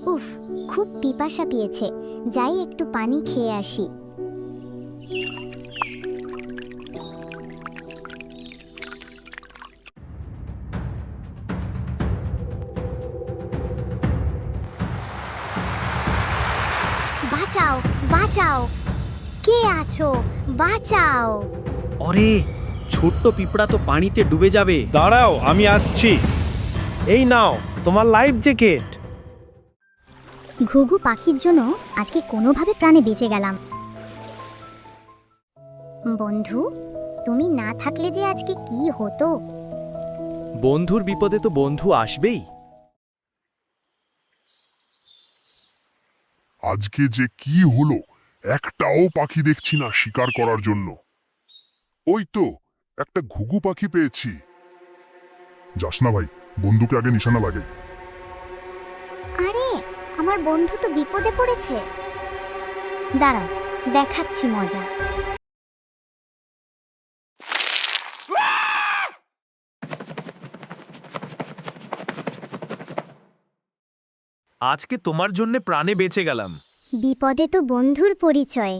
উফ, খুব পিপাসা পেয়েছে, যাই একটু পানি খেয়ে আসি। বাঁচাও, বাঁচাও, কে আছো? বাঁচাও। অরে, ছোট্ট পিঁপড়া তো পানিতে ডুবে যাবে। দাঁড়াও, আমি আসছি। এই নাও তোমার লাইফ জ্যাকেট। ঘুঘু পাখির জন্য আজকে কোনোভাবে প্রাণে বেঁচে গেলাম। বন্ধু, তুমি না থাকলে যে আজকে কি হতো। বন্ধুর বিপদে তো বন্ধু আসবেই। আজকে যে কি হলো, একটাও পাখি দেখছি না শিকার করার জন্য। ওই তো একটা ঘুঘু পাখি পেয়েছি। যাস না ভাই, বন্ধুকে আগে নিশানা লাগে। আরে, আমার বন্ধু তো বিপদে পড়েছে। দাঁড়াও, দেখাচ্ছি মজা। আজকে তোমার জন্য প্রাণে বেঁচে গেলাম। বিপদে তো বন্ধুর পরিচয়।